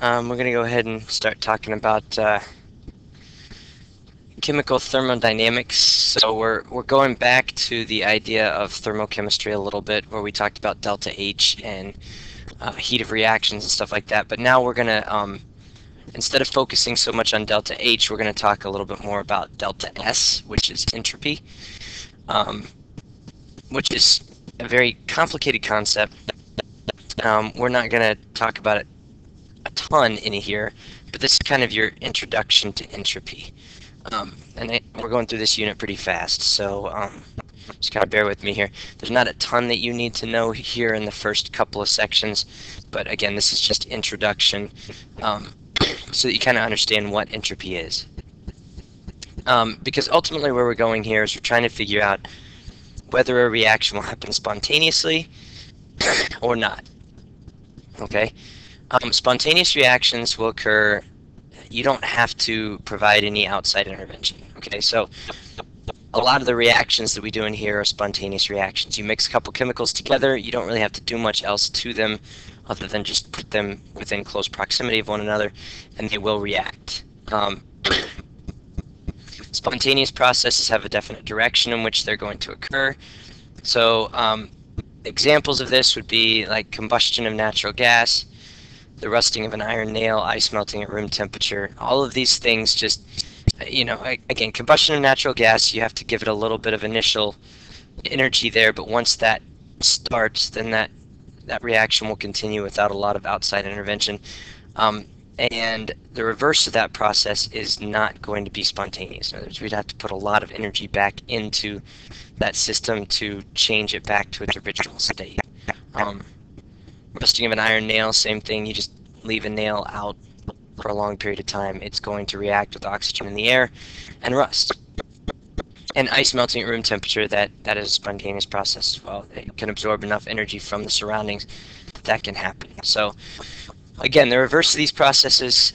We're going to go ahead and start talking about chemical thermodynamics. So we're going back to the idea of thermochemistry a little bit, where we talked about delta H and heat of reactions and stuff like that. But now we're going to, instead of focusing so much on delta H, we're going to talk a little bit more about delta S, which is entropy, which is a very complicated concept. We're not going to talk about it a ton in here, but this is kind of your introduction to entropy. We're going through this unit pretty fast, so just kind of bear with me here. There's not a ton that you need to know here in the first couple of sections, but again, this is just introduction, so that you kind of understand what entropy is. Because ultimately where we're going here is we're trying to figure out whether a reaction will happen spontaneously or not. Okay? Spontaneous reactions will occur. You don't have to provide any outside intervention. Okay, so a lot of the reactions that we do in here are spontaneous reactions. You mix a couple chemicals together, you don't really have to do much else to them other than just put them within close proximity of one another, and they will react. Spontaneous processes have a definite direction in which they're going to occur. So examples of this would be like combustion of natural gas, the rusting of an iron nail, ice melting at room temperature. All of these things just, again, combustion of natural gas, you have to give it a little bit of initial energy there, but once that starts, then that reaction will continue without a lot of outside intervention. And the reverse of that process is not going to be spontaneous. In other words, we'd have to put a lot of energy back into that system to change it back to its original state. Rusting of an iron nail, same thing. You just leave a nail out for a long period of time. It's going to react with oxygen in the air and rust. And ice melting at room temperature, that is a spontaneous process as well. It can absorb enough energy from the surroundings that can happen. So again, the reverse of these processes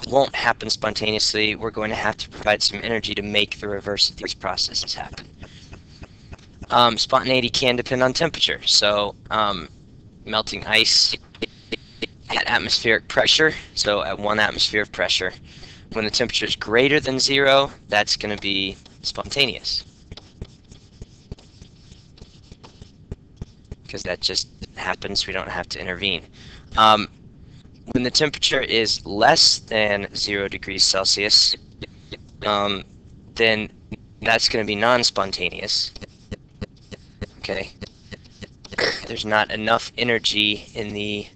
won't happen spontaneously. We're going to have to provide some energy to make the reverse of these processes happen. Spontaneity can depend on temperature. So melting ice at atmospheric pressure, so at 1 atmosphere of pressure. When the temperature is greater than 0, that's going to be spontaneous, because that just happens. We don't have to intervene. When the temperature is less than 0 degrees Celsius, then that's going to be non-spontaneous. Okay. There's not enough energy in the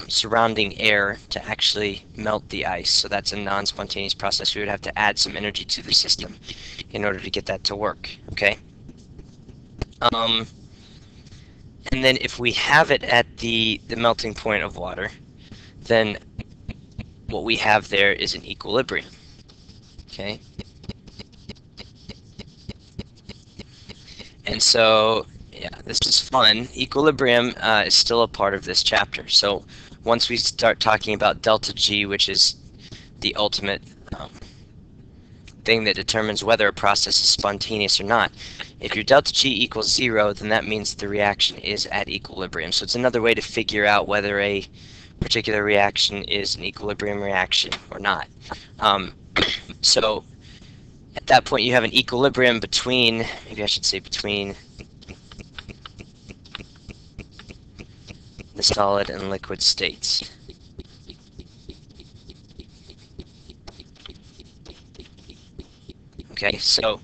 surrounding air to actually melt the ice, so that's a non-spontaneous process. We would have to add some energy to the system in order to get that to work. Okay. And then if we have it at the melting point of water, then what we have there is an equilibrium. Okay. And so, yeah, this is fun. Equilibrium is still a part of this chapter. So once we start talking about delta G, which is the ultimate thing that determines whether a process is spontaneous or not, if your delta G equals 0, then that means the reaction is at equilibrium. So it's another way to figure out whether a particular reaction is an equilibrium reaction or not. So at that point you have an equilibrium between, maybe I should say between the solid and liquid states. Okay, so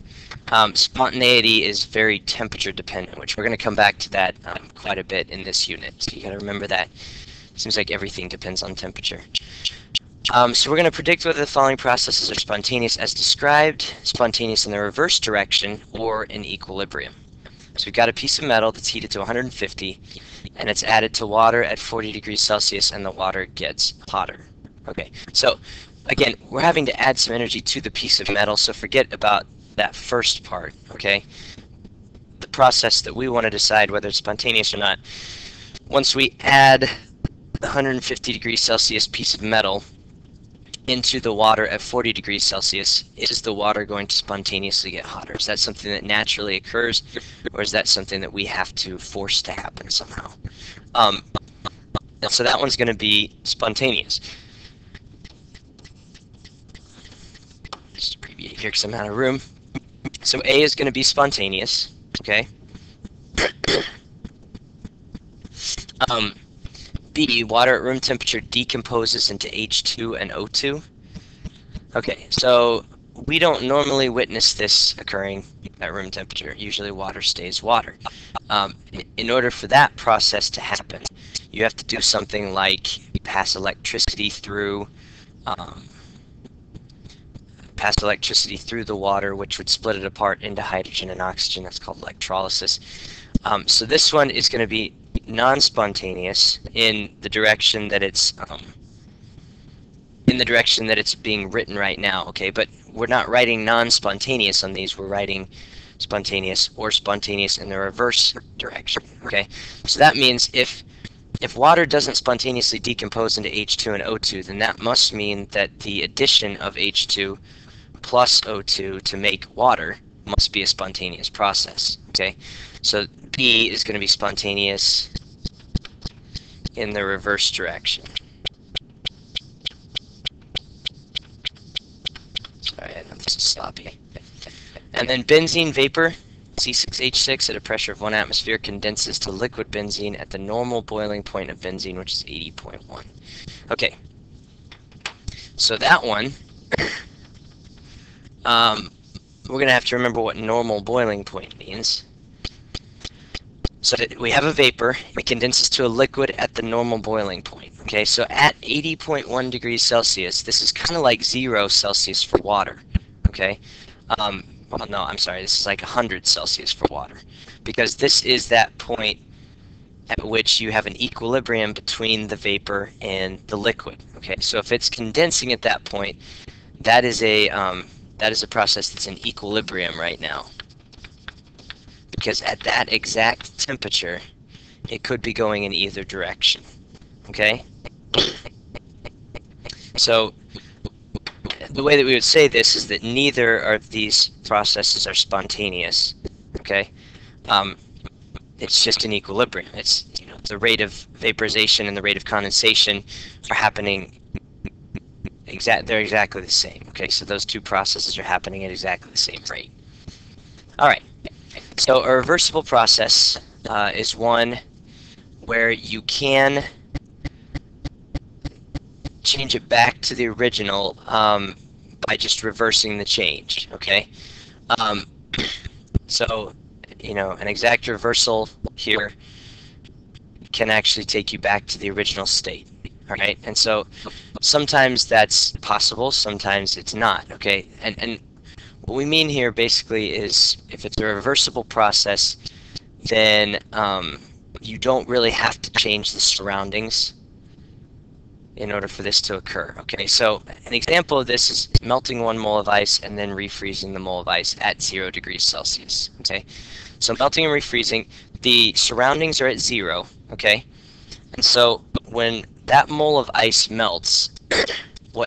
spontaneity is very temperature dependent, which we're going to come back to that quite a bit in this unit. So you got to remember that. It seems like everything depends on temperature. So we're going to predict whether the following processes are spontaneous as described, spontaneous in the reverse direction, or in equilibrium. So we've got a piece of metal that's heated to 150, and it's added to water at 40 degrees Celsius, and the water gets hotter. Okay, so again, we're having to add some energy to the piece of metal, so forget about that first part, okay? The process that we want to decide whether it's spontaneous or not. Once we add the 150 degrees Celsius piece of metal into the water at 40 degrees Celsius, is the water going to spontaneously get hotter? Is that something that naturally occurs, or is that something that we have to force to happen somehow? So that one's going to be spontaneous. Just abbreviate here because I'm out of room. So A is going to be spontaneous, okay? B, water at room temperature decomposes into H2 and O2. Okay, so we don't normally witness this occurring at room temperature. Usually water stays water. In order for that process to happen, you have to do something like pass electricity through the water, which would split it apart into hydrogen and oxygen. That's called electrolysis. So this one is going to be non-spontaneous in the direction that it's being written right now. Okay, but we're not writing non-spontaneous on these. We're writing spontaneous or spontaneous in the reverse direction. Okay, so that means if water doesn't spontaneously decompose into H2 and O2, then that must mean that the addition of H2 plus O2 to make water must be a spontaneous process. Okay, so B is going to be spontaneous in the reverse direction. Sorry, I'm just sloppy. And then benzene vapor, C6H6, at a pressure of 1 atmosphere condenses to liquid benzene at the normal boiling point of benzene, which is 80.1. Okay, so that one, we're going to have to remember what normal boiling point means. So we have a vapor, it condenses to a liquid at the normal boiling point. Okay, so at 80.1 degrees Celsius, this is kind of like 0 Celsius for water. Okay, well, no, I'm sorry, this is like 100 Celsius for water, because this is that point at which you have an equilibrium between the vapor and the liquid. Okay, so if it's condensing at that point, that is a process that's in equilibrium right now, because at that exact temperature, it could be going in either direction. Okay, so the way that we would say this is that neither of these processes are spontaneous. Okay, it's just an equilibrium. It's, the rate of vaporization and the rate of condensation are happening they're exactly the same. Okay, so those two processes are happening at exactly the same rate. All right, so a reversible process is one where you can change it back to the original by just reversing the change. Okay, so an exact reversal here can actually take you back to the original state. All right, and so sometimes that's possible, sometimes it's not. Okay, and what we mean here basically is if it's a reversible process, then you don't really have to change the surroundings in order for this to occur. Okay, so an example of this is melting 1 mole of ice and then refreezing the mole of ice at 0 degrees Celsius. Okay, so melting and refreezing, the surroundings are at 0. Okay, and so when that mole of ice melts,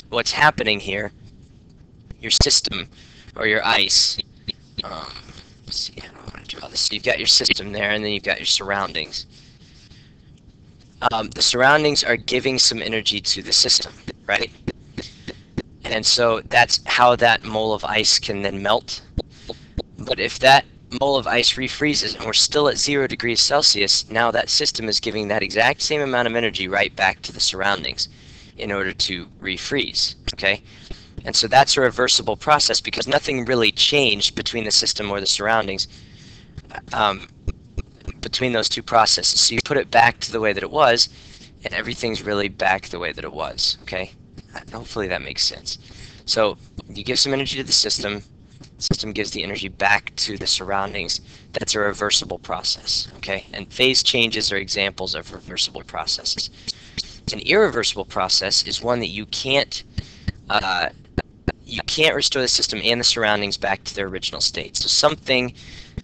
what's happening here, your system or your ice, let's see, I don't want to draw this. So you've got your system there, and then you've got your surroundings. The surroundings are giving some energy to the system, right? And so that's how that mole of ice can then melt. But if that mole of ice refreezes and we're still at 0 degrees Celsius, now that system is giving that exact same amount of energy right back to the surroundings in order to refreeze. Okay? And so that's a reversible process because nothing really changed between the system or the surroundings. Between those two processes. So you put it back to the way that it was, and everything's really back the way that it was. Okay? Hopefully that makes sense. So you give some energy to the system gives the energy back to the surroundings. That's a reversible process. Okay? And phase changes are examples of reversible processes. An irreversible process is one that you can't restore the system and the surroundings back to their original state. So something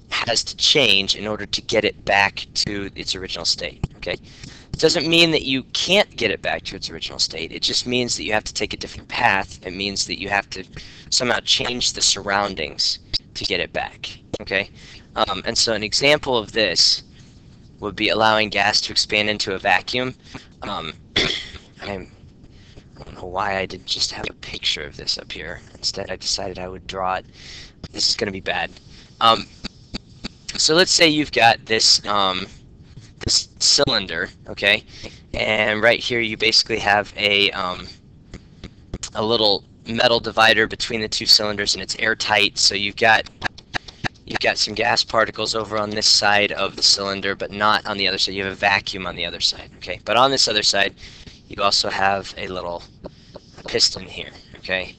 has to change in order to get it back to its original state. Okay, it doesn't mean that you can't get it back to its original state. It just means that you have to take a different path. It means that you have to somehow change the surroundings to get it back. Okay, and so an example of this would be allowing gas to expand into a vacuum. I don't know why I didn't just have a picture of this up here. Instead, I decided I would draw it. This is going to be bad. So let's say you've got this this cylinder, okay, and right here you basically have a little metal divider between the two cylinders, and it's airtight. So you've got some gas particles over on this side of the cylinder, but not on the other side. You have a vacuum on the other side, okay. But on this other side, you also have a little piston here, okay.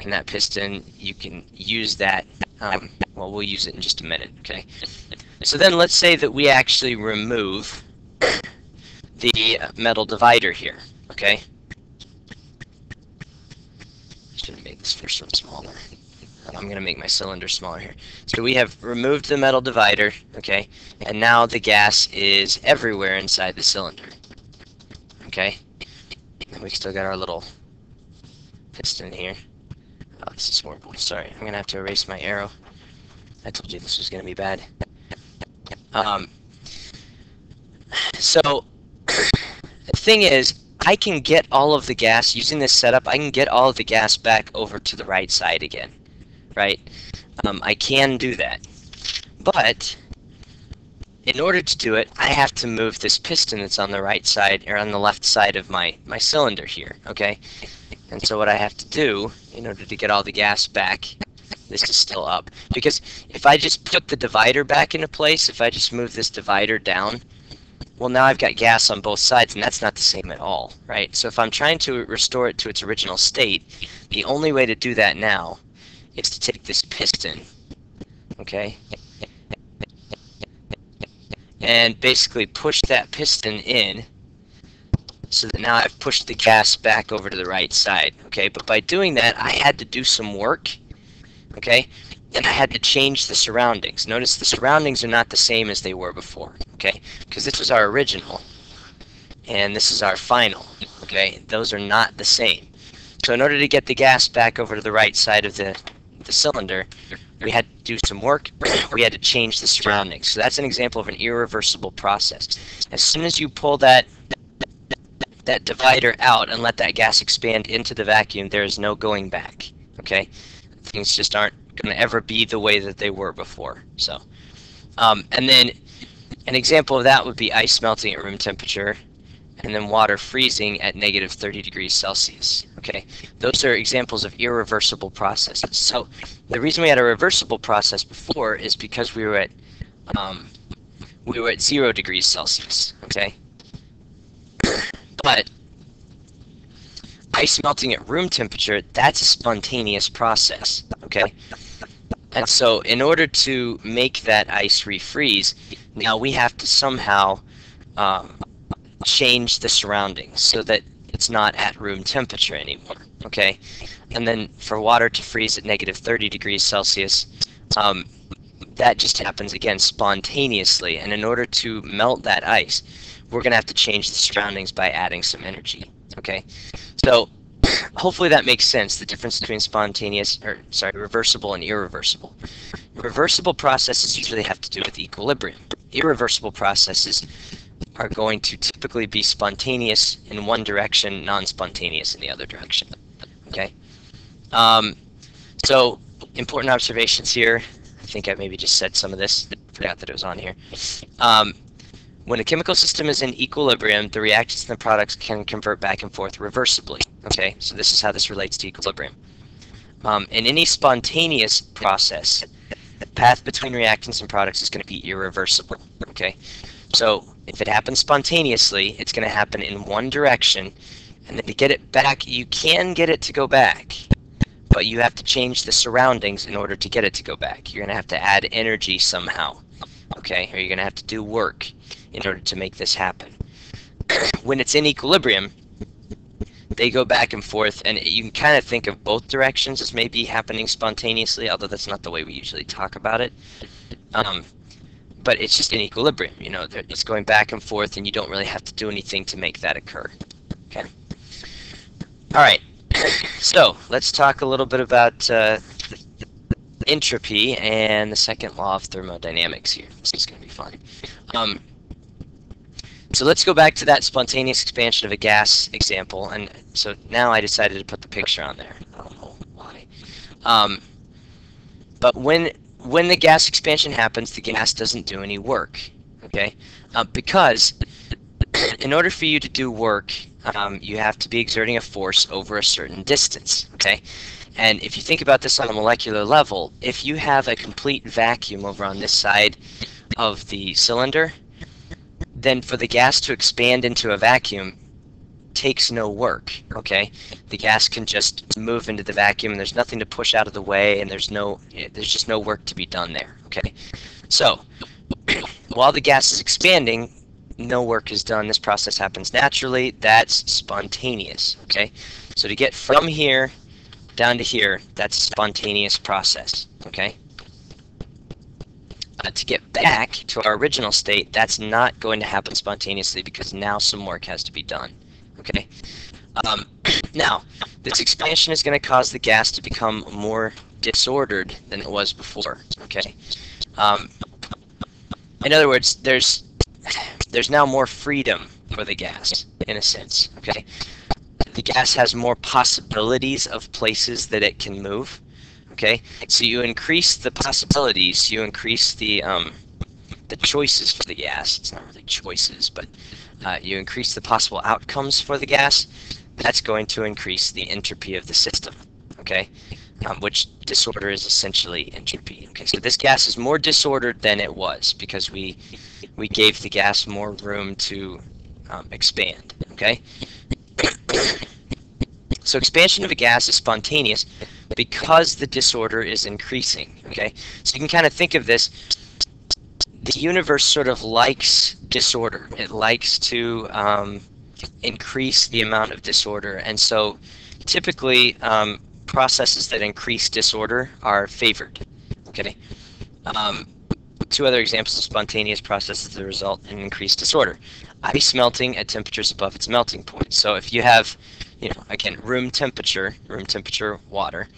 And that piston, you can use that. Well, we'll use it in just a minute, okay. So then let's say that we actually remove the metal divider here, okay. Should have made this first one smaller. I'm going to make my cylinder smaller here. So we have removed the metal divider, okay, and now the gas is everywhere inside the cylinder, okay. And we still got our little piston here. Oh, this is horrible. Sorry, I'm going to have to erase my arrow. I told you this was going to be bad. So the thing is, I can get all of the gas, using this setup, I can get all of the gas back over to the right side again, right? I can do that. But in order to do it, I have to move this piston that's on the right side, or on the left side of my cylinder here, okay? And so what I have to do, in order to get all the gas back, this is still up, because if I just put the divider back into place, if I just move this divider down, well, now I've got gas on both sides, and that's not the same at all, right? So if I'm trying to restore it to its original state, the only way to do that now is to take this piston, okay, and basically push that piston in, so that now I've pushed the gas back over to the right side, okay? But by doing that, I had to do some work, okay? And I had to change the surroundings. Notice the surroundings are not the same as they were before, okay? Because this was our original, and this is our final, okay? Those are not the same. So in order to get the gas back over to the right side of the cylinder, we had to do some work. We had to change the surroundings. So that's an example of an irreversible process. As soon as you pull that divider out and let that gas expand into the vacuum, there is no going back, okay? Things just aren't going to ever be the way that they were before. So, and then an example of that would be ice melting at room temperature, and then water freezing at negative 30 degrees Celsius. Okay, those are examples of irreversible processes. So the reason we had a reversible process before is because we were at 0 degrees Celsius. Okay, but ice melting at room temperature, that's a spontaneous process. Okay, and so in order to make that ice refreeze, now we have to somehow change the surroundings so that it's not at room temperature anymore, okay? And then for water to freeze at negative 30 degrees Celsius, that just happens, again, spontaneously. And in order to melt that ice, we're going to have to change the surroundings by adding some energy, okay? So hopefully that makes sense, the difference between reversible and irreversible. Reversible processes usually have to do with equilibrium. Irreversible processes are going to typically be spontaneous in one direction, non-spontaneous in the other direction. Okay? So, important observations here. I think I maybe just said some of this. Forgot that it was on here. When a chemical system is in equilibrium, the reactants and the products can convert back and forth reversibly. Okay? So this is how this relates to equilibrium. In any spontaneous process, the path between reactants and products is going to be irreversible. Okay? So if it happens spontaneously, it's going to happen in one direction, and then to get it back, you can get it to go back, but you have to change the surroundings in order to get it to go back. You're going to have to add energy somehow, okay? Or you're going to have to do work in order to make this happen. When it's in equilibrium, they go back and forth, and you can kind of think of both directions as maybe happening spontaneously, although that's not the way we usually talk about it. But it's just in equilibrium, you know, it's going back and forth, and you don't really have to do anything to make that occur. Okay. All right. So let's talk a little bit about entropy and the second law of thermodynamics here. This is going to be fun. So let's go back to that spontaneous expansion of a gas example, and so now I decided to put the picture on there. I don't know why. But when the gas expansion happens, the gas doesn't do any work, okay? Because in order for you to do work, you have to be exerting a force over a certain distance, okay? And if you think about this on a molecular level, if you have a complete vacuum over on this side of the cylinder, then for the gas to expand into a vacuum takes no work, okay? The gas can just move into the vacuum, and there's nothing to push out of the way, and there's just no work to be done there, okay? So while the gas is expanding, no work is done. This process happens naturally. That's spontaneous, okay? So to get from here down to here, that's a spontaneous process, okay? To get back to our original state, that's not going to happen spontaneously because now some work has to be done, okay? Now, this expansion is going to cause the gas to become more disordered than it was before, okay? In other words, there's now more freedom for the gas, in a sense, okay? The gas has more possibilities of places that it can move, okay? So you increase the possibilities, you increase the choices for the gas. It's not really choices, but you increase the possible outcomes for the gas. That's going to increase the entropy of the system, okay? Which disorder is essentially entropy. Okay, so this gas is more disordered than it was because we gave the gas more room to expand, okay? So expansion of a gas is spontaneous because the disorder is increasing, okay? So you can kind of think of this, the universe sort of likes disorder. It likes to increase the amount of disorder, and so typically processes that increase disorder are favored, okay? Two other examples of spontaneous processes that result in increased disorder. Ice melting at temperatures above its melting point. So if you have, you know, again, room temperature water,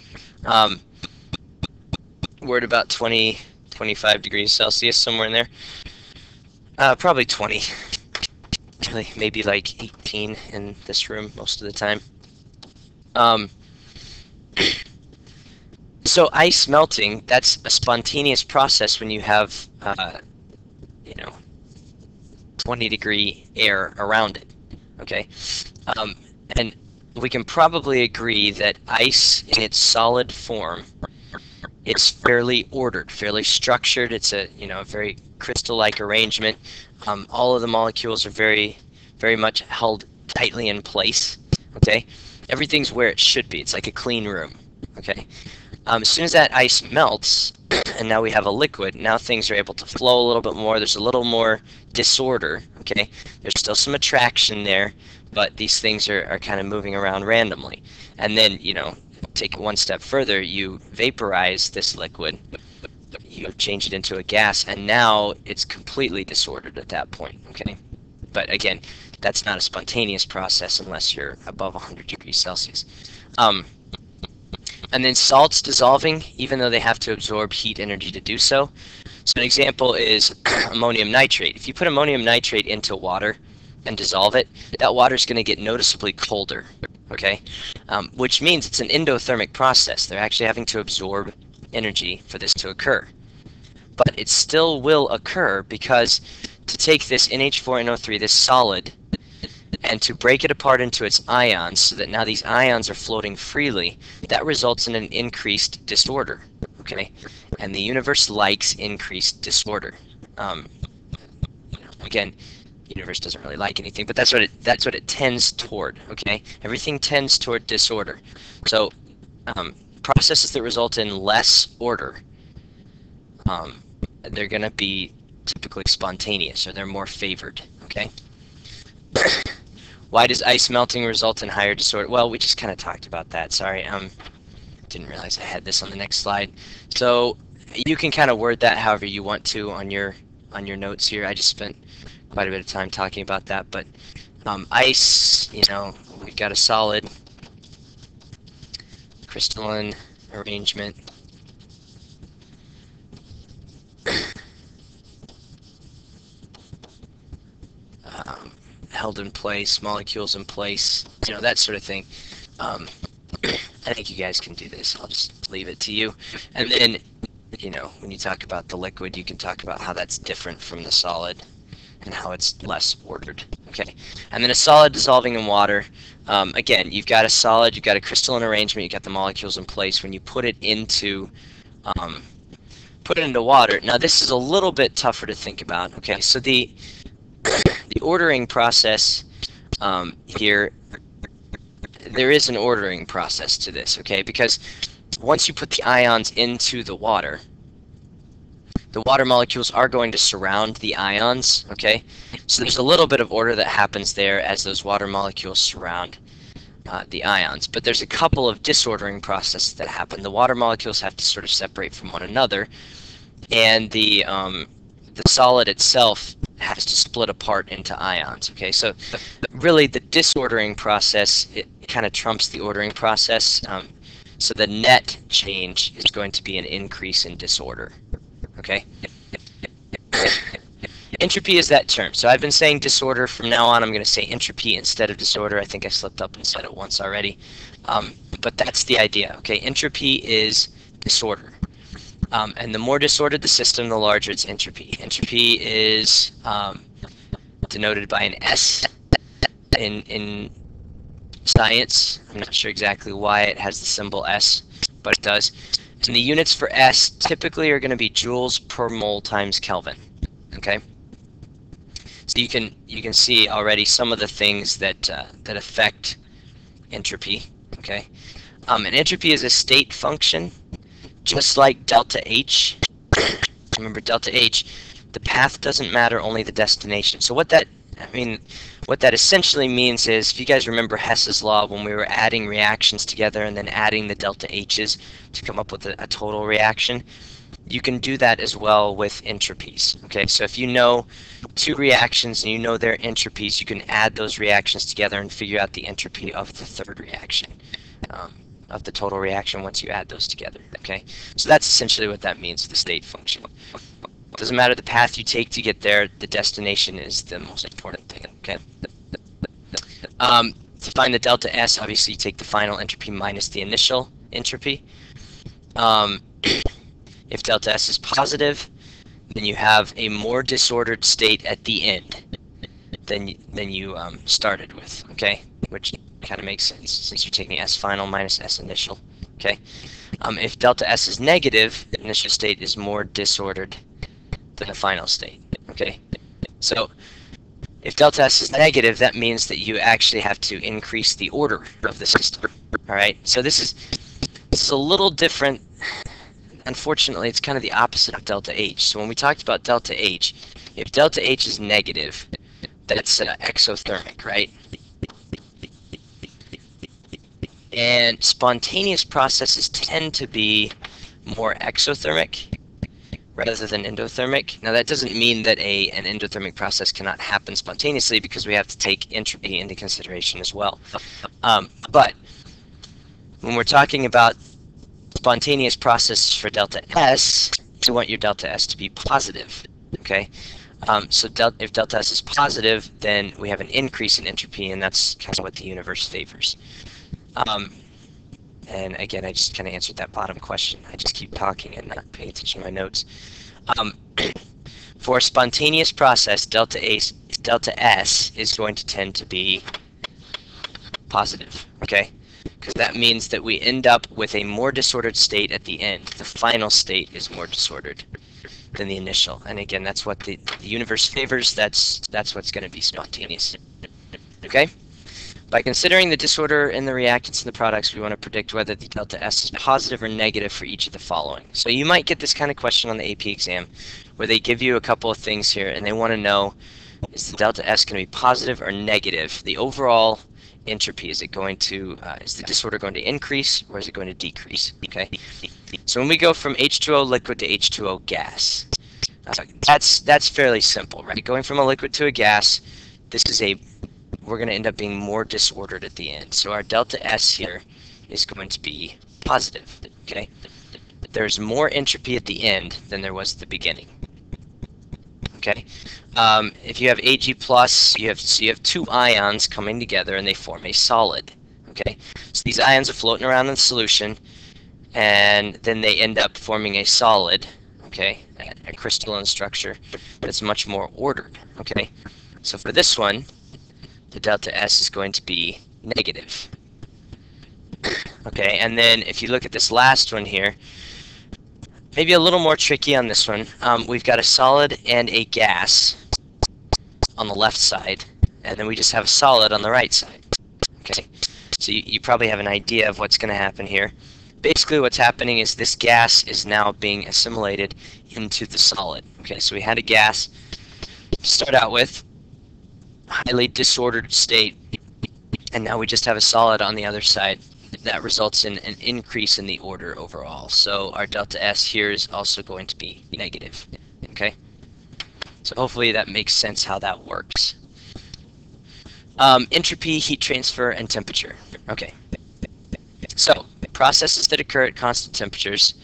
we're at about 20, 25 degrees Celsius, somewhere in there. Probably 20, maybe like 18 in this room most of the time. So ice melting, that's a spontaneous process when you have, you know, 20-degree air around it, okay? And we can probably agree that ice in its solid form is fairly ordered, fairly structured. It's a, you know, a very crystal-like arrangement. All of the molecules are very, very much held tightly in place, okay? Everything's where it should be. It's like a clean room, okay? As soon as that ice melts, and now we have a liquid, now things are able to flow a little bit more. There's a little more disorder, okay? There's still some attraction there, but these things are kind of moving around randomly. And then, you know, take it one step further, you vaporize this liquid, you change it into a gas, and now it's completely disordered at that point, okay? But again, that's not a spontaneous process unless you're above 100 degrees Celsius. And then salts dissolving, even though they have to absorb heat energy to do so. So an example is ammonium nitrate. If you put ammonium nitrate into water and dissolve it, that water is going to get noticeably colder, okay? Which means it's an endothermic process. They're actually having to absorb energy for this to occur. But it still will occur because to take this NH4NO3, this solid, and to break it apart into its ions so that now these ions are floating freely, that results in an increased disorder, okay? And the universe likes increased disorder. Again, the universe doesn't really like anything, but that's what it tends toward, okay? Everything tends toward disorder. So processes that result in less order, they're going to be typically spontaneous, or they're more favored, okay? Why does ice melting result in higher disorder? Well, we just kind of talked about that. Sorry, didn't realize I had this on the next slide. So you can kind of word that however you want to on your notes here. I just spent quite a bit of time talking about that. But ice, you know, we've got a solid crystalline arrangement. held in place, molecules in place, you know, that sort of thing. I think you guys can do this. I'll just leave it to you. And then, you know, when you talk about the liquid, you can talk about how that's different from the solid and how it's less ordered. Okay. And then a solid dissolving in water. Again, you've got a solid, you've got a crystalline arrangement, you've got the molecules in place. When you put it into water, now this is a little bit tougher to think about. Okay, so the ordering process here, there is an ordering process to this, okay, because once you put the ions into the water molecules are going to surround the ions, okay? So there's a little bit of order that happens there as those water molecules surround the ions. But there's a couple of disordering processes that happen. The water molecules have to sort of separate from one another, and the solid itself has to split apart into ions, okay? So really the disordering process, it kind of trumps the ordering process. So the net change is going to be an increase in disorder. Okay. Entropy is that term. So I've been saying disorder. From now on, I'm going to say entropy instead of disorder. I think I slipped up and said it once already. But that's the idea. Okay. Entropy is disorder. And the more disordered the system, the larger its entropy. Entropy is denoted by an S in science. I'm not sure exactly why it has the symbol S, but it does. And the units for S typically are going to be joules per mole times Kelvin. Okay. So you can see already some of the things that affect entropy. Okay. And entropy is a state function, just like delta H. Remember, delta H, the path doesn't matter, only the destination. So what that essentially means is, if you guys remember Hess's law, when we were adding reactions together and then adding the delta H's to come up with a total reaction, you can do that as well with entropies. Okay, so if you know two reactions and you know their entropies, you can add those reactions together and figure out the entropy of the third reaction, of the total reaction once you add those together. Okay, so that's essentially what that means, the state function. It doesn't matter the path you take to get there, the destination is the most important thing. Okay. To find the delta S, obviously you take the final entropy minus the initial entropy. If delta S is positive, then you have a more disordered state at the end than you started with. Okay, which kind of makes sense since you're taking S final minus S initial. Okay. If delta S is negative, the initial state is more disordered than the final state. Okay, so if delta S is negative, that means that you actually have to increase the order of the system. All right, so this is a little different. Unfortunately, it's kind of the opposite of delta H. So when we talked about delta H, if delta H is negative, that's exothermic, right? And spontaneous processes tend to be more exothermic rather than endothermic. Now that doesn't mean that an endothermic process cannot happen spontaneously, because we have to take entropy into consideration as well. But when we're talking about spontaneous processes for delta S, you want your delta S to be positive. Okay, so if delta S is positive, then we have an increase in entropy, and that's kind of what the universe favors. And again, I just kind of answered that bottom question. I just keep talking and not paying attention to my notes. For a spontaneous process, delta S is going to tend to be positive, okay? Because that means that we end up with a more disordered state at the end. The final state is more disordered than the initial. And again, that's what the universe favors. That's what's going to be spontaneous, okay? By considering the disorder in the reactants and the products, we want to predict whether the delta S is positive or negative for each of the following. So you might get this kind of question on the AP exam, where they give you a couple of things here, and they want to know, is the delta S going to be positive or negative? The overall entropy, is the disorder going to increase, or is it going to decrease? Okay. So when we go from H2O liquid to H2O gas, that's fairly simple, right? Going from a liquid to a gas, we're going to end up being more disordered at the end. So our delta S here is going to be positive, okay? There's more entropy at the end than there was at the beginning, okay? If you have Ag plus, you have two ions coming together and they form a solid. Okay, so these ions are floating around in the solution, and then they end up forming a solid. Okay, a crystalline structure that's much more ordered. Okay, so for this one, the delta S is going to be negative. Okay, and then if you look at this last one here, maybe a little more tricky on this one. We've got a solid and a gas on the left side, and then we just have a solid on the right side. Okay, so you probably have an idea of what's going to happen here. Basically what's happening is this gas is now being assimilated into the solid. Okay, so we had a gas to start out with, highly disordered state, and now we just have a solid on the other side. That results in an increase in the order overall. So our delta S here is also going to be negative. Okay, so hopefully that makes sense how that works. Entropy, heat transfer, and temperature. Okay, so processes that occur at constant temperatures,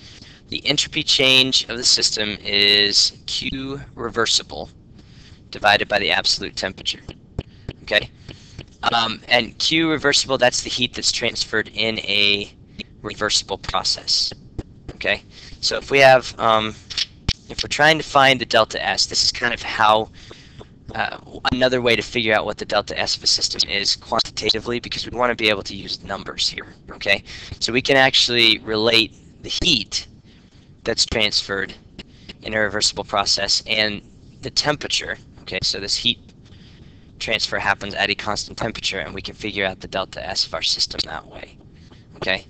the entropy change of the system is Q reversible divided by the absolute temperature. Okay, and Q reversible, that's the heat that's transferred in a reversible process. Okay, so if we have, if we're trying to find the delta S, this is kind of how, another way to figure out what the delta S of a system is quantitatively, because we want to be able to use numbers here. Okay, so we can actually relate the heat that's transferred in a reversible process and the temperature. Okay, so this heat transfer happens at a constant temperature, and we can figure out the delta S of our system that way. Okay,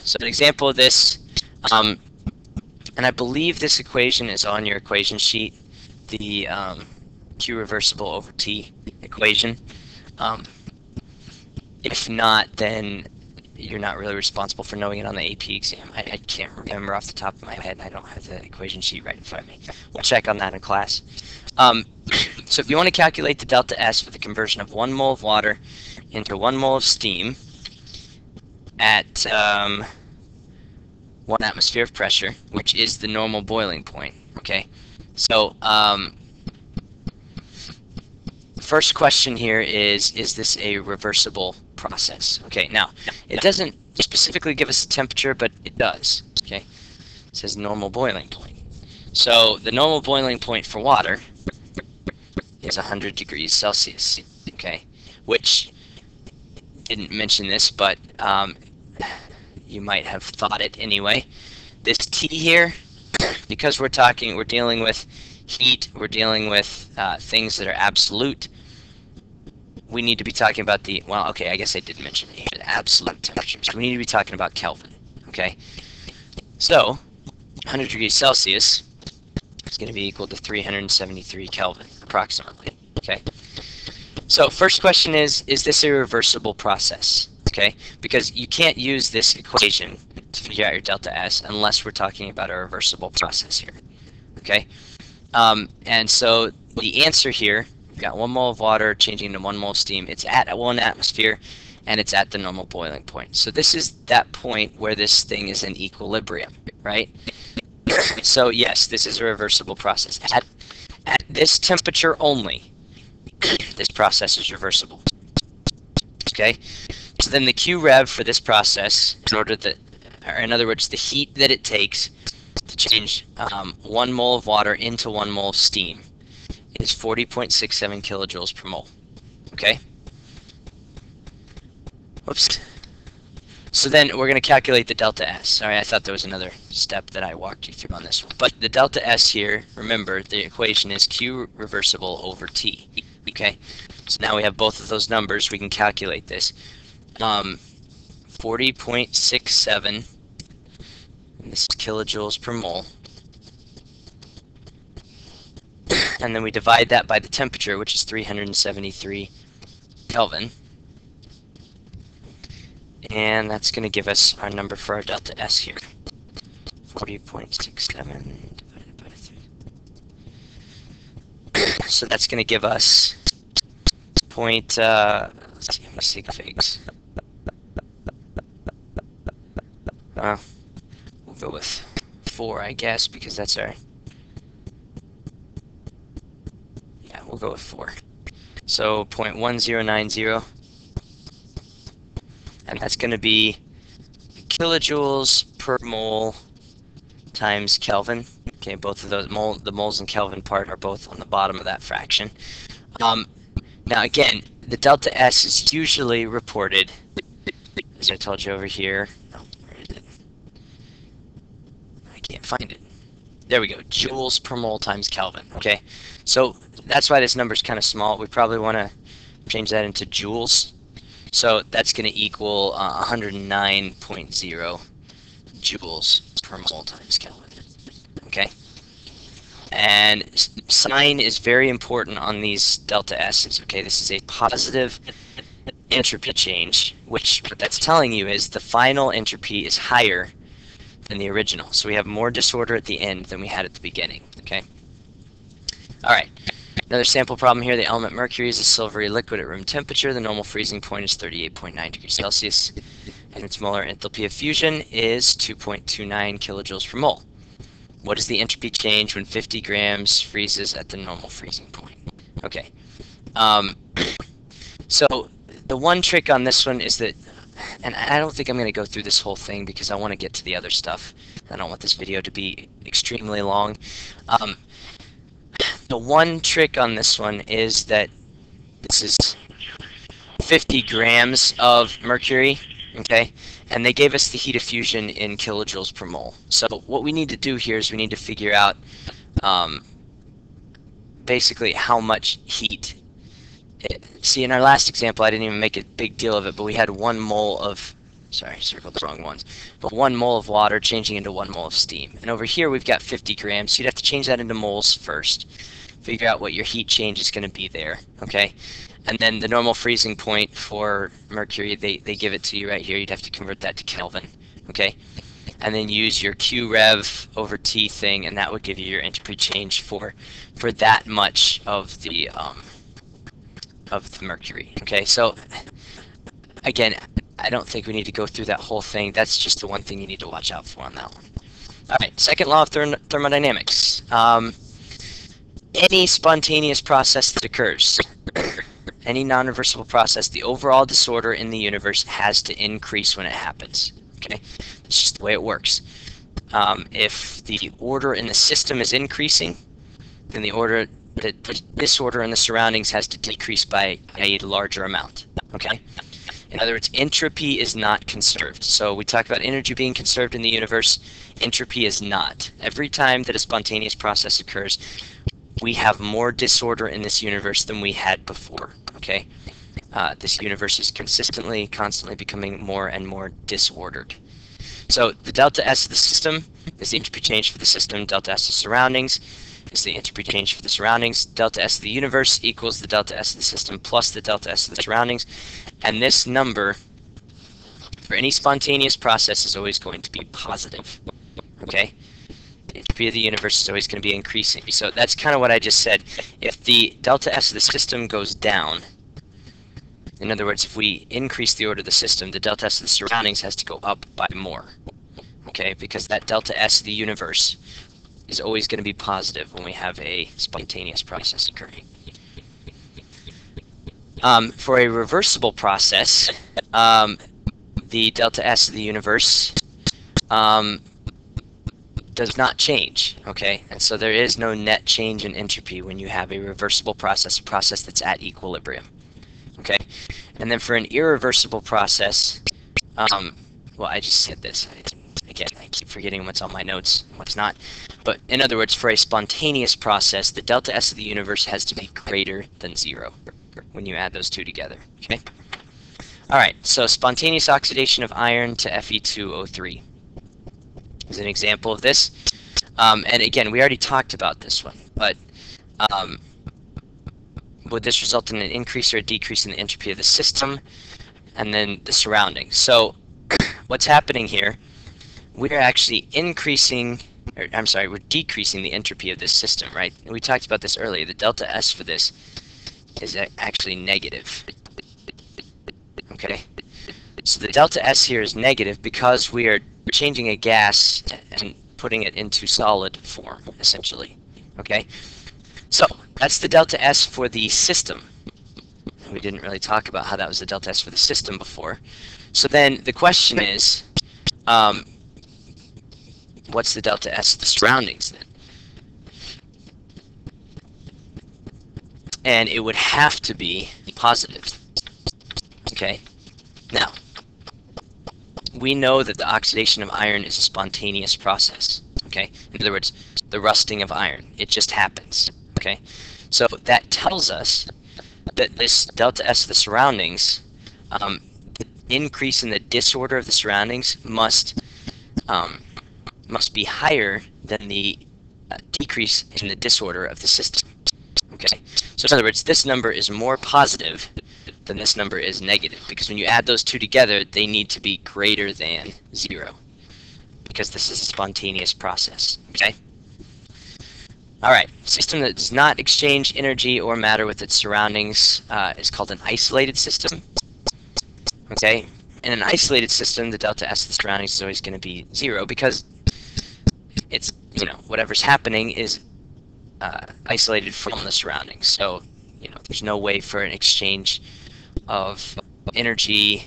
so an example of this, and I believe this equation is on your equation sheet, the Q reversible over T equation. If not, then you're not really responsible for knowing it on the AP exam. I can't remember off the top of my head. I don't have the equation sheet right in front of me. We'll check on that in class. So if you want to calculate the delta S for the conversion of 1 mole of water into 1 mole of steam at 1 atmosphere of pressure, which is the normal boiling point. Okay, so first question here is this a reversible process? Okay, now it doesn't specifically give us a temperature, but it does. Okay, it says normal boiling point. So the normal boiling point for water is 100 degrees Celsius. Okay, which didn't mention this, but you might have thought it anyway. This T here, because we're dealing with heat, we're dealing with things that are absolute, we need to be talking about the, well, okay, I guess I did mention it, absolute temperatures. We need to be talking about Kelvin. Okay, so 100 degrees Celsius is going to be equal to 373 Kelvin, approximately. Okay, so first question is this a reversible process? Okay, because you can't use this equation to figure out your delta S unless we're talking about a reversible process here. Okay, and so the answer here, we've got 1 mole of water changing to 1 mole of steam. It's at 1 atmosphere, and it's at the normal boiling point. So this is that point where this thing is in equilibrium, right? So yes, this is a reversible process. At this temperature only, this process is reversible. Okay, so then the Q rev for this process, in other words, the heat that it takes to change 1 mole of water into 1 mole of steam, is 40.67 kilojoules per mole. Okay. Whoops. So then we're going to calculate the delta S. Sorry, I thought there was another step that I walked you through on this one. But the delta S here, remember, the equation is Q reversible over T. Okay. So now we have both of those numbers. We can calculate this. 40.67, and this is kilojoules per mole. And then we divide that by the temperature, which is 373 Kelvin. And that's going to give us our number for our delta S here. 40.67 divided by 3. So that's going to give us let's see how many sig figs. We'll go with 4, I guess, because that's our go with 4. So 0.1090, and that's going to be kilojoules per mole times Kelvin. Okay, both of those, the moles and Kelvin part are both on the bottom of that fraction. Now again, the delta S is usually reported, as I told you over here. Oh, where is it? I can't find it. There we go, joules per mole times Kelvin. Okay, so that's why this number is kind of small. We probably want to change that into joules. So that's going to equal 109.0 joules per mole times Kelvin. Okay, and sign is very important on these delta S's. Okay, this is a positive entropy change, which what that's telling you is the final entropy is higher than the original. So we have more disorder at the end than we had at the beginning. Okay. All right. Another sample problem here. The element mercury is a silvery liquid at room temperature. The normal freezing point is 38.9 degrees Celsius, and its molar enthalpy of fusion is 2.29 kilojoules per mole. What is the entropy change when 50 grams freezes at the normal freezing point? Okay. So the one trick on this one is that, and I don't think I'm going to go through this whole thing because I want to get to the other stuff. I don't want this video to be extremely long. The one trick on this one is that this is 50 grams of mercury, okay? And they gave us the heat of fusion in kilojoules per mole. So what we need to do here is we need to figure out basically how much heat. See, in our last example, I didn't even make a big deal of it, but we had 1 mole of, sorry, circled the wrong ones, but 1 mole of water changing into 1 mole of steam. And over here we've got 50 grams, so you'd have to change that into moles first. Figure out what your heat change is going to be there, okay? And then the normal freezing point for mercury, they give it to you right here. You'd have to convert that to Kelvin, okay? And then use your Q rev over T thing, and that would give you your entropy change for that much of the mercury. Okay, so again, I don't think we need to go through that whole thing. That's just the one thing you need to watch out for on that one. All right, second law of thermodynamics. Any spontaneous process that occurs, any non-reversible process, the overall disorder in the universe has to increase when it happens. Okay, that's just the way it works. If the order in the system is increasing, then the disorder in the surroundings has to decrease by a larger amount. Okay. In other words, entropy is not conserved. So we talk about energy being conserved in the universe. Entropy is not. Every time that a spontaneous process occurs, we have more disorder in this universe than we had before. Okay. This universe is constantly becoming more and more disordered. So the delta S of the system is the entropy change for the system. Delta S of surroundings is the entropy change for the surroundings. Delta S of the universe equals the delta S of the system plus the delta S of the surroundings. And this number for any spontaneous process is always going to be positive. Okay? The entropy of the universe is always going to be increasing. So that's kind of what I just said. If the delta S of the system goes down, in other words, if we increase the order of the system, the delta S of the surroundings has to go up by more. Okay? Because that delta S of the universe is always going to be positive when we have a spontaneous process occurring. For a reversible process, the delta S of the universe does not change, okay? And so there is no net change in entropy when you have a reversible process, a process that's at equilibrium, okay? And then for an irreversible process, well, I just said this. Again, I keep forgetting what's on my notes, what's not. But in other words, for a spontaneous process, the delta S of the universe has to be greater than 0 when you add those two together, okay? All right, so spontaneous oxidation of iron to Fe2O3 is an example of this. And again, we already talked about this one, but would this result in an increase or a decrease in the entropy of the system and then the surroundings? So what's happening here, we're actually increasing, or I'm sorry, we're decreasing the entropy of this system, right? And we talked about this earlier. The delta S for this is actually negative. Okay? So the delta S here is negative because we are changing a gas and putting it into solid form, essentially. Okay? So that's the delta S for the system. We didn't really talk about how that was the delta S for the system before. So then the question is, what's the delta S of the surroundings then? And it would have to be positive. Okay. Now, we know that the oxidation of iron is a spontaneous process. Okay. In other words, the rusting of iron. It just happens. Okay. So that tells us that this delta S of the surroundings, the increase in the disorder of the surroundings must be higher than the decrease in the disorder of the system. Okay, so in other words, this number is more positive than this number is negative, because when you add those two together, they need to be greater than 0, because this is a spontaneous process. Okay. All right, system that does not exchange energy or matter with its surroundings is called an isolated system. Okay, in an isolated system, the delta S of the surroundings is always going to be 0, because it's, whatever's happening is isolated from the surroundings. So, there's no way for an exchange of energy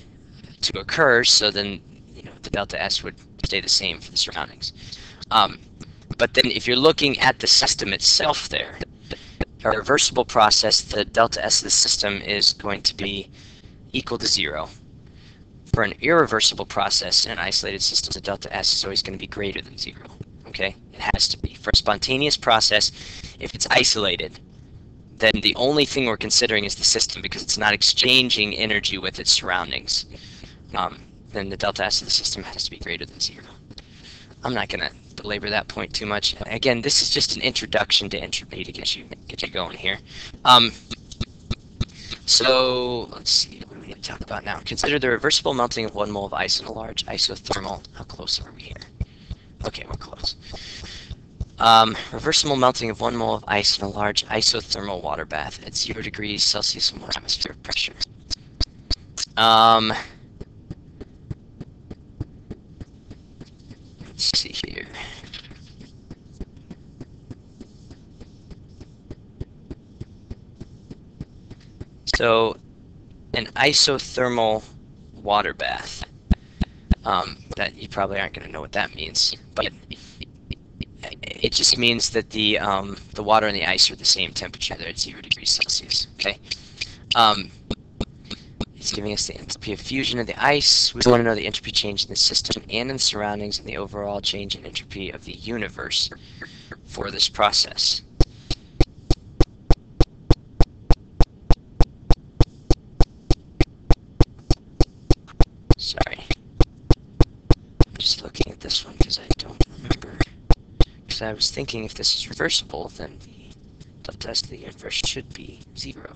to occur, so then, the delta S would stay the same for the surroundings. But then if you're looking at the system itself there, a reversible process, the delta S of the system is going to be equal to 0. For an irreversible process in an isolated system, the delta S is always going to be greater than 0. Okay? It has to be. For a spontaneous process, if it's isolated, then the only thing we're considering is the system, because it's not exchanging energy with its surroundings. Then the delta S of the system has to be greater than 0. I'm not going to belabor that point too much. Again, this is just an introduction to entropy to get you going here. So let's see, what are we going to talk about now? Consider the reversible melting of 1 mole of ice in a large isothermal. How close are we here? Okay, we're close. Reversible melting of 1 mole of ice in a large isothermal water bath at 0 degrees Celsius and 1 atmosphere pressure. Let's see here. So, an isothermal water bath. That you probably aren't going to know what that means, but it just means that the water and the ice are the same temperature. They're at 0 degrees Celsius. Okay. It's giving us the entropy of fusion of the ice. We want to know the entropy change in the system and in the surroundings and the overall change in entropy of the universe for this process. Sorry. I'm just looking at this one because I don't remember. Because I was thinking if this is reversible, then the delta S of the universe should be 0.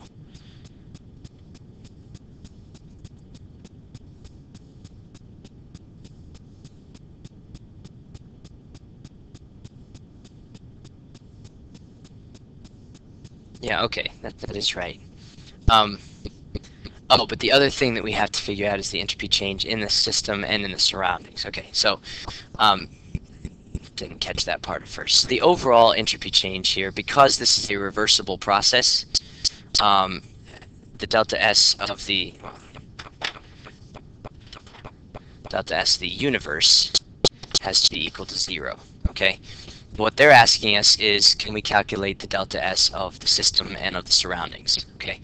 Yeah, okay, that is right. Oh, but the other thing that we have to figure out is the entropy change in the system and in the surroundings. Okay, so didn't catch that part at first. So the overall entropy change here, because this is a reversible process, the delta S of the universe has to be equal to 0. Okay. What they're asking us is, can we calculate the delta S of the system and of the surroundings? Okay,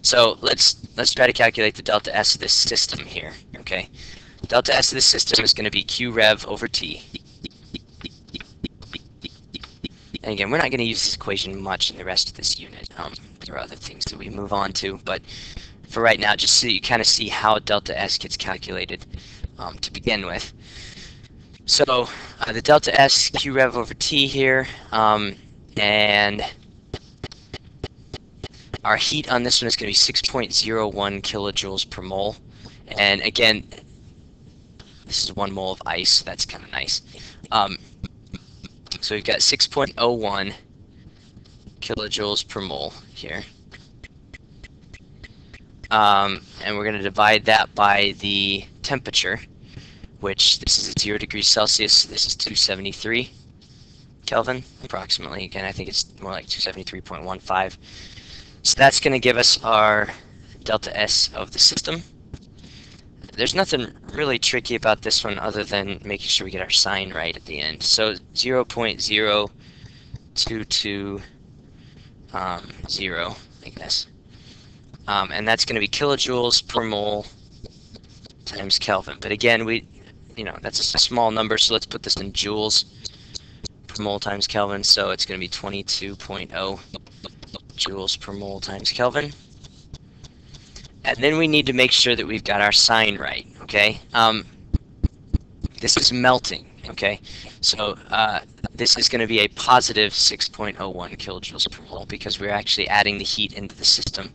so let's try to calculate the delta S of this system here. Okay, delta S of the system is going to be Q rev over T. And again, we're not going to use this equation much in the rest of this unit. There are other things that we move on to, but for right now, just so you kind of see how delta S gets calculated to begin with. So the delta S Q rev over T here, and our heat on this one is going to be 6.01 kilojoules per mole. And again, this is 1 mole of ice, so that's kind of nice. So we've got 6.01 kilojoules per mole here. And we're going to divide that by the temperature, which this is at 0 degrees Celsius, this is 273. Kelvin, approximately. Again, I think it's more like 273.15. So that's going to give us our delta S of the system. There's nothing really tricky about this one other than making sure we get our sign right at the end. So 0.0220, I guess. And that's going to be kilojoules per mole times Kelvin. But again, that's a small number, so let's put this in joules per mole times Kelvin. So it's going to be 22.0 joules per mole times Kelvin. And then we need to make sure that we've got our sign right, okay? This is melting, okay? So this is going to be a positive 6.01 kilojoules per mole because we're actually adding the heat into the system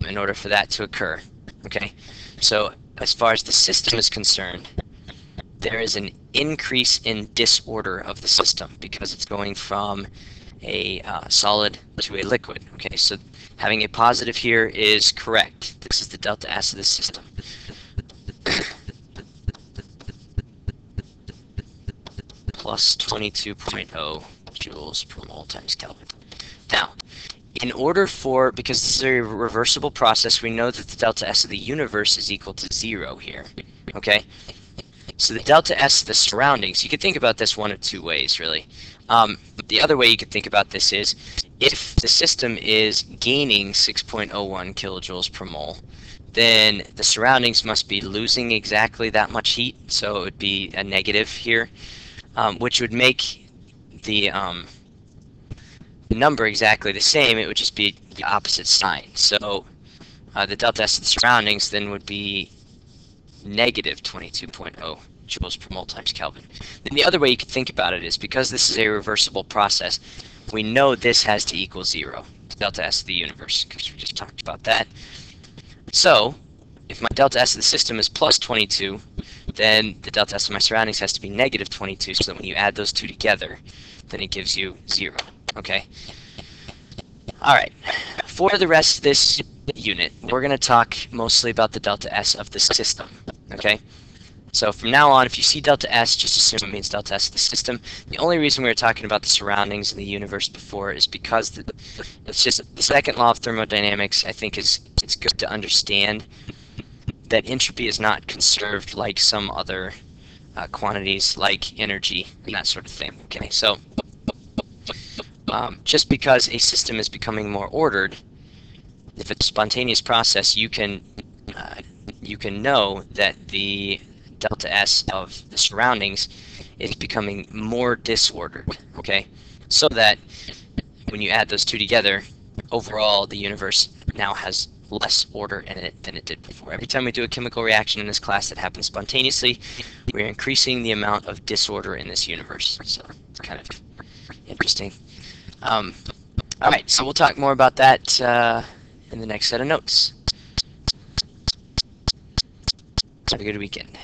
in order for that to occur, okay? So as far as the system is concerned, there is an increase in disorder of the system because it's going from a solid to a liquid. Okay, so having a positive here is correct. This is the delta S of the system. Plus 22.0 joules per mole times Kelvin. Now, in order for, because this is a reversible process, we know that the delta S of the universe is equal to 0 here. Okay? So the delta S of the surroundings, you could think about this one of two ways, really. The other way you could think about this is, if the system is gaining 6.01 kilojoules per mole, then the surroundings must be losing exactly that much heat, so it would be a negative here, which would make the number exactly the same. It would just be the opposite sign. So the delta S of the surroundings then would be negative 22.0 joules per mole times Kelvin. Then the other way you could think about it is, because this is a reversible process, we know this has to equal 0, delta S of the universe, because we just talked about that. So if my delta S of the system is plus 22, then the delta S of my surroundings has to be negative 22, so that when you add those two together, then it gives you 0. Okay? Alright, for the rest of this unit, we're going to talk mostly about the delta S of the system. Okay? So from now on, if you see delta S, just assume it means delta S of the system. The only reason we were talking about the surroundings in the universe before is because it's just the second law of thermodynamics. I think it's good to understand that entropy is not conserved like some other quantities, like energy and that sort of thing. Okay, so just because a system is becoming more ordered, if it's a spontaneous process, you can know that the delta S of the surroundings is becoming more disordered, okay? So that when you add those two together, overall the universe now has less order in it than it did before. Every time we do a chemical reaction in this class that happens spontaneously, we're increasing the amount of disorder in this universe. So it's kind of interesting. Alright, so we'll talk more about that in the next set of notes. Have a good weekend.